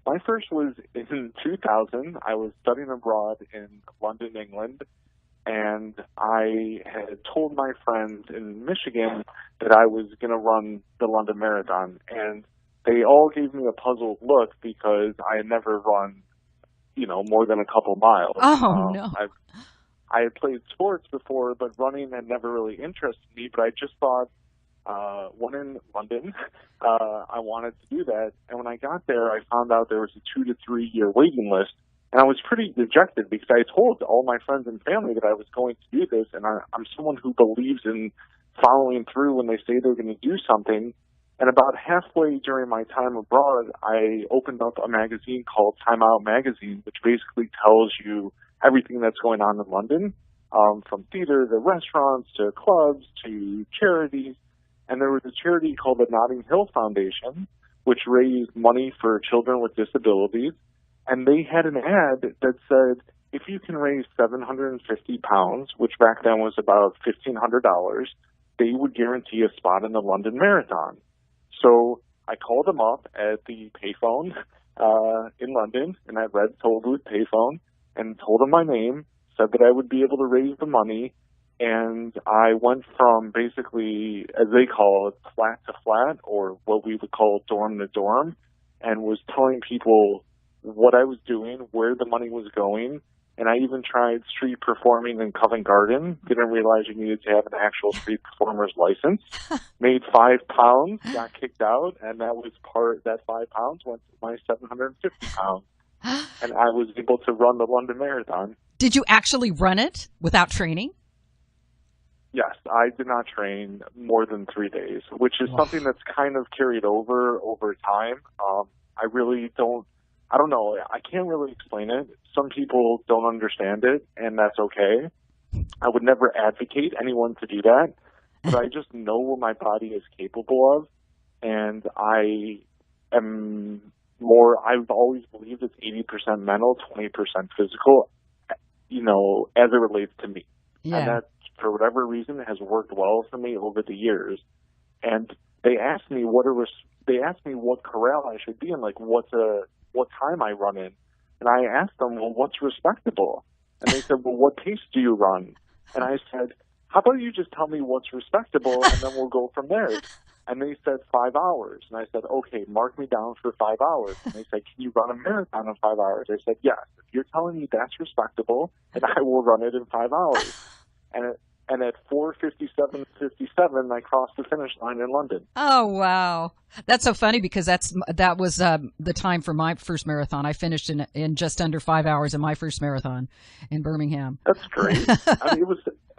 My first was in 2000. I was studying abroad in London, England, and I had told my friends in Michigan that I was going to run the London Marathon, and they all gave me a puzzled look because I had never run, more than a couple miles. Oh, no. I had played sports before, but running had never really interested me. But I just thought, one in London, I wanted to do that. And when I got there, I found out there was a 2 to 3 year waiting list. And I was pretty dejected because I told all my friends and family that I was going to do this. And I'm someone who believes in following through when they say they're going to do something. And about halfway during my time abroad, I opened up a magazine called Time Out Magazine, which basically tells you everything that's going on in London, from theater to restaurants to clubs to charities. And there was a charity called the Notting Hill Foundation, which raised money for children with disabilities. And they had an ad that said, if you can raise £750, which back then was about $1,500, they would guarantee a spot in the London Marathon. So I called them up at the payphone in London, in that red toll booth payphone, and told them my name, said that I would be able to raise the money, and I went from basically, as they call it, flat to flat, or what we would call dorm to dorm, and was telling people what I was doing, where the money was going, and I even tried street performing in Covent Garden. Didn't realize you needed to have an actual street performer's license. Made £5, got kicked out, and that £5 went to my £750. And I was able to run the London Marathon. Did you actually run it without training? Yes, I did not train more than 3 days, which is something that's kind of carried over time. I don't know. I can't really explain it. Some people don't understand it, and that's okay. I would never advocate anyone to do that, but I just know what my body is capable of, and I've always believed it's 80% mental, 20% physical, as it relates to me. Yeah. And that, for whatever reason, has worked well for me over the years. And they asked me what corral I should be in, like what time I run in. And I asked them, well, what's respectable? And they said, well, what pace do you run? And I said, how about you just tell me what's respectable, and then we'll go from there. And they said 5 hours. And I said, okay, mark me down for 5 hours. And they said, can you run a marathon in 5 hours? I said, yes. If you're telling me that's respectable, then I will run it in 5 hours. And at 4:57:57, I crossed the finish line in London. Oh, wow. That's so funny because that was the time for my first marathon. I finished in just under 5 hours in my first marathon in Birmingham. That's great.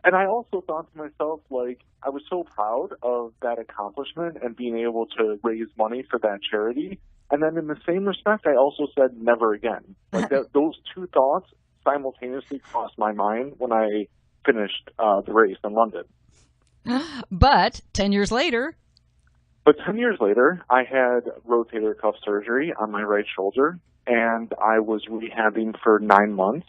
And I also thought to myself, I was so proud of that accomplishment and being able to raise money for that charity. And then in the same respect, I also said never again. Those two thoughts simultaneously crossed my mind when I finished the race in London. But 10 years later, I had rotator cuff surgery on my right shoulder, and I was rehabbing for 9 months.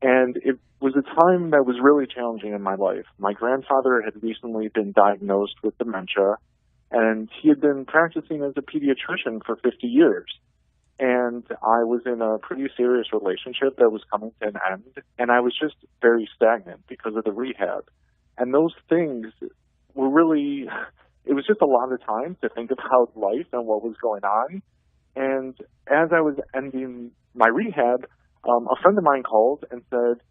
And it was a time that was really challenging in my life. My grandfather had recently been diagnosed with dementia, and he had been practicing as a pediatrician for 50 years. And I was in a pretty serious relationship that was coming to an end, and I was just very stagnant because of the rehab. And those things were really, it was just a lot of time to think about life and what was going on. And as I was ending my rehab, a friend of mine called and said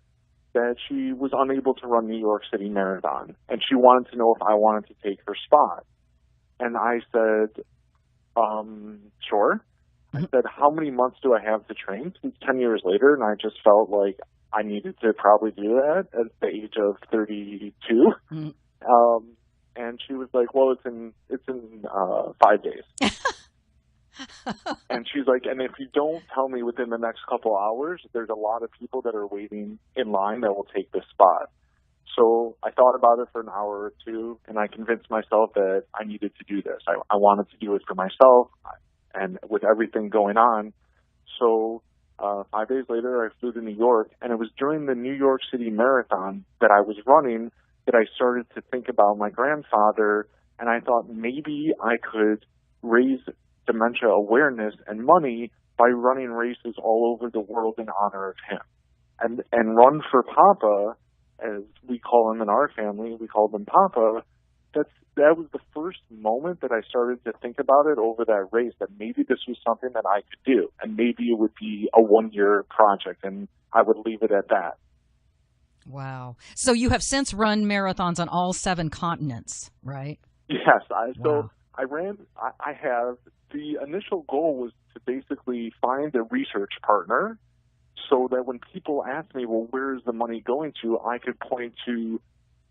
that she was unable to run New York City Marathon, and she wanted to know if I wanted to take her spot. And I said, sure. I said, how many months do I have to train? It's 10 years later, and I just felt like I needed to probably do that at the age of 32. And she was like, well, it's in 5 days. And she's like, and if you don't tell me within the next couple hours, there's a lot of people that are waiting in line that will take this spot. So I thought about it for an hour or two, and I convinced myself that I needed to do this. I wanted to do it for myself, and with everything going on. So 5 days later, I flew to New York, and it was during the New York City Marathon that I was running that I started to think about my grandfather, and I thought maybe I could raise dementia awareness and money by running races all over the world in honor of him. And Run for Papa, as we call him in our family, we call him Papa. That was the first moment that I started to think about it over that race, that maybe this was something that I could do, and maybe it would be a one-year project, and I would leave it at that. Wow. So you have since run marathons on all 7 continents, right? Yes. Wow. I have, the initial goal was to basically find a research partner so that when people ask me, well, where is the money going to, I could point to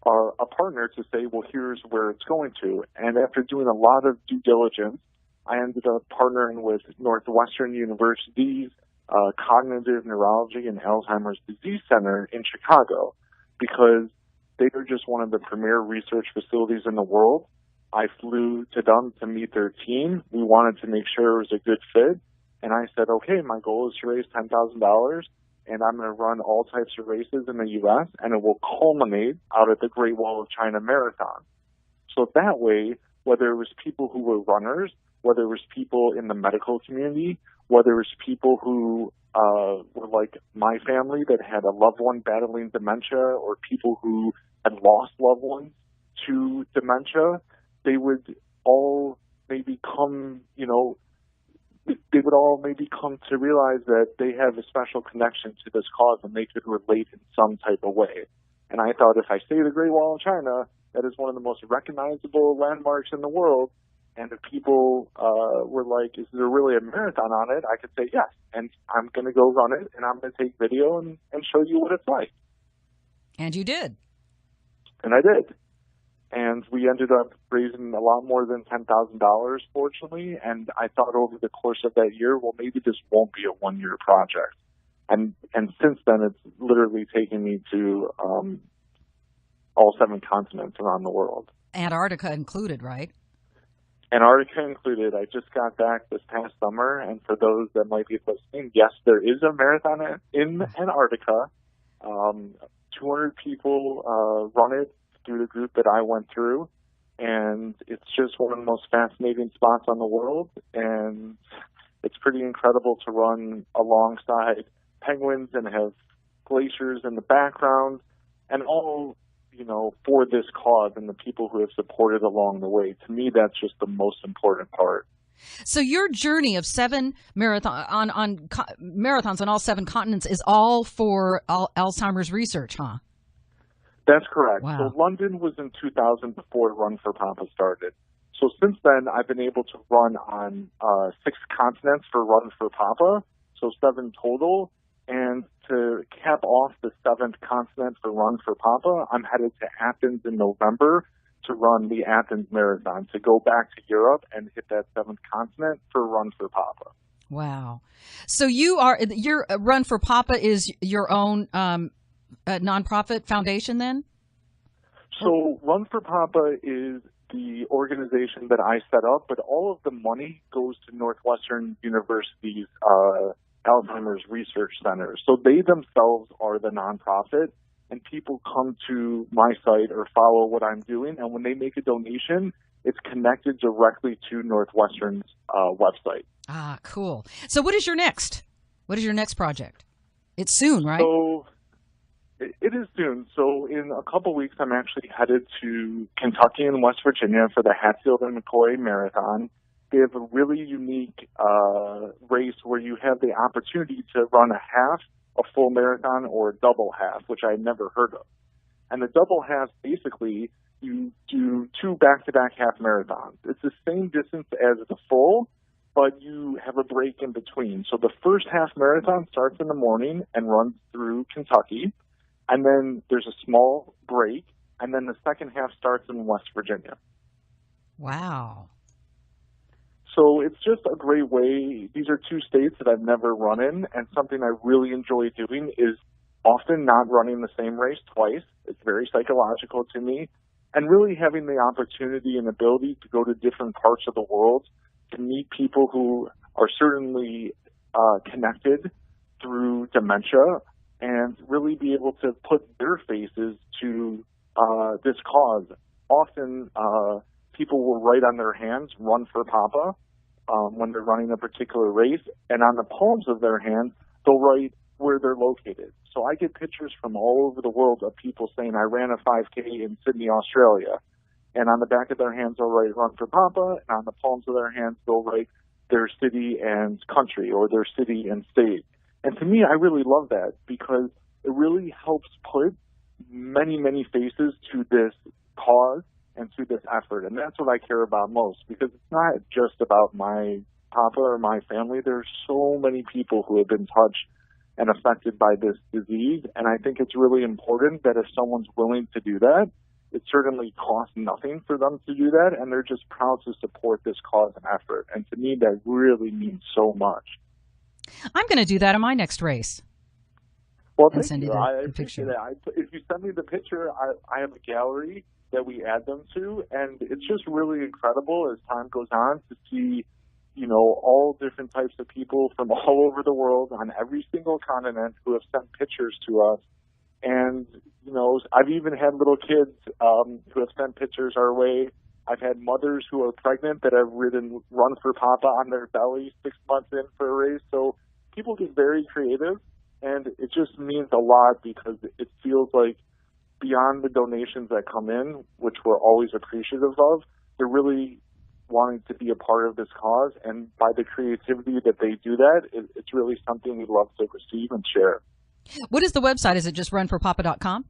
a partner to say, well, here's where it's going to. And after doing a lot of due diligence, I ended up partnering with Northwestern University's Cognitive Neurology and Alzheimer's Disease Center in Chicago, because they are just one of the premier research facilities in the world. I flew to them to meet their team. We wanted to make sure it was a good fit. And I said, okay, my goal is to raise $10,000. And I'm going to run all types of races in the U.S., and it will culminate out at the Great Wall of China Marathon. So that way, whether it was people who were runners, whether it was people in the medical community, whether it was people who were like my family that had a loved one battling dementia, or people who had lost loved ones to dementia, they would all maybe come, they would all maybe come to realize that they have a special connection to this cause and they could relate in some type of way. And I thought, if I say the Great Wall of China, that is one of the most recognizable landmarks in the world, and if people were like, is there really a marathon on it? I could say yes, and I'm going to go run it, and I'm going to take video and show you what it's like. And you did. And I did. And we ended up raising a lot more than $10,000, fortunately. And I thought over the course of that year, well, maybe this won't be a one-year project. And since then, it's literally taken me to all 7 continents around the world. Antarctica included, right? Antarctica included. I just got back this past summer. And for those that might be listening, yes, there is a marathon in Antarctica. 200 people run it through the group that I went through, and it's just one of the most fascinating spots on the world, and it's pretty incredible to run alongside penguins and have glaciers in the background, and all, for this cause and the people who have supported along the way. To me, that's just the most important part. So your journey of 7 marathons on all 7 continents is all for Alzheimer's research, huh? That's correct. Wow. So London was in 2000 before Run for Papa started. So since then, I've been able to run on 6 continents for Run for Papa, so 7 total. And to cap off the 7th continent for Run for Papa, I'm headed to Athens in November to run the Athens Marathon, to go back to Europe and hit that 7th continent for Run for Papa. Wow. So your Run for Papa is your own a nonprofit foundation then? So Run for Papa is the organization that I set up, but all of the money goes to Northwestern University's Alzheimer's Research Center. So they themselves are the nonprofit, and people come to my site or follow what I'm doing, and when they make a donation, it's connected directly to Northwestern's website. Ah, cool. So what is your next project? It's soon, right? So it is soon. So in a couple weeks, I'm actually headed to Kentucky and West Virginia for the Hatfield McCoy Marathon. They have a really unique race where you have the opportunity to run a half, a full marathon, or a double half, which I had never heard of. And the double half, basically, you do 2 back-to-back half marathons. It's the same distance as the full, but you have a break in between. So the first half marathon starts in the morning and runs through Kentucky. And then there's a small break, and then the second half starts in West Virginia. Wow. So it's just a great way. These are 2 states that I've never run in, and something I really enjoy doing is often not running the same race twice. It's very psychological to me, and really having the opportunity and ability to go to different parts of the world, to meet people who are certainly connected through dementia, and really be able to put their faces to this cause. Often people will write on their hands, Run for Papa, when they're running a particular race, and on the palms of their hands, they'll write where they're located. So I get pictures from all over the world of people saying, I ran a 5K in Sydney, Australia. And on the back of their hands, they'll write Run for Papa, and on the palms of their hands, they'll write their city and country or their city and state. And to me, I really love that because it really helps put many, many faces to this cause and to this effort. And that's what I care about most, because it's not just about my papa or my family. There's so many people who have been touched and affected by this disease. And I think it's really important that if someone's willing to do that, it certainly costs nothing for them to do that, and they're just proud to support this cause and effort. And to me, that really means so much. I'm going to do that in my next race. Well, and thank you. I appreciate that. If you send me the picture, I have a gallery that we add them to, and it's just really incredible as time goes on to see, you know, all different types of people from all over the world on every single continent who have sent pictures to us. And, you know, I've even had little kids who have sent pictures our way. I've had mothers who are pregnant that have Run for Papa on their belly 6 months in for a race. So people get very creative, and it just means a lot because it feels like beyond the donations that come in, which we're always appreciative of, they're really wanting to be a part of this cause. And by the creativity that they do that, it's really something we'd love to receive and share. What is the website? Is it just runforpapa.com?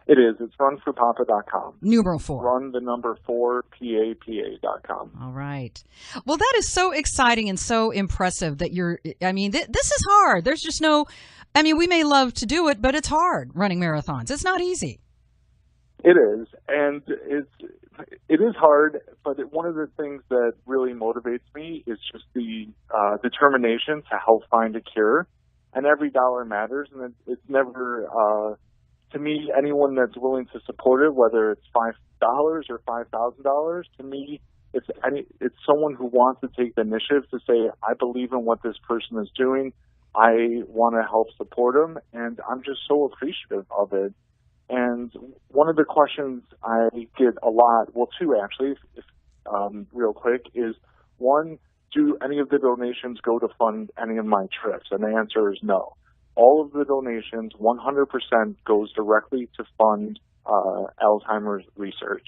It is. It's runforpapa.com. Numeral 4. Run the number 4, PAPA.com. All right. Well, that is so exciting and so impressive that this is hard. There's just we may love to do it, but it's hard running marathons. It's not easy. It is. And it is hard, but one of the things that really motivates me is just the determination to help find a cure. And every dollar matters, and it's never, to me, anyone that's willing to support it, whether it's $5 or $5,000, to me, it's someone who wants to take the initiative to say, I believe in what this person is doing, I want to help support them, and I'm just so appreciative of it. And one of the questions I get a lot, well, two actually, real quick, is one, do any of the donations go to fund any of my trips? And the answer is no. All of the donations, 100%, goes directly to fund Alzheimer's research.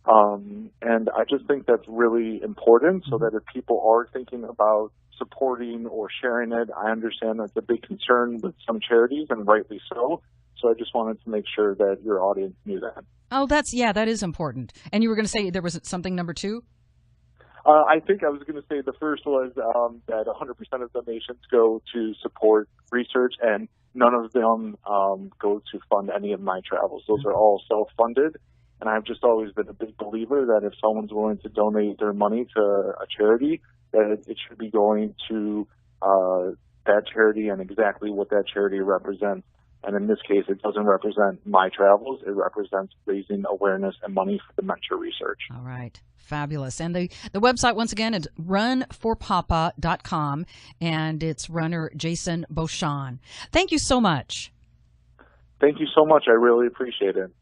And I just think that's really important so that if people are thinking about supporting or sharing it, I understand that's a big concern with some charities, and rightly so. So I just wanted to make sure that your audience knew that. Oh, that is important. And you were going to say there was something number 2? I think I was going to say the first was that 100% of donations go to support research, and none of them go to fund any of my travels. Those are all self-funded, and I've just always been a big believer that if someone's willing to donate their money to a charity, that it should be going to that charity and exactly what that charity represents. And in this case, it doesn't represent my travels. It represents raising awareness and money for dementia research. All right. Fabulous. And the website, once again, is runforpapa.com, and it's runner Jason Beauchamp. Thank you so much. Thank you so much. I really appreciate it.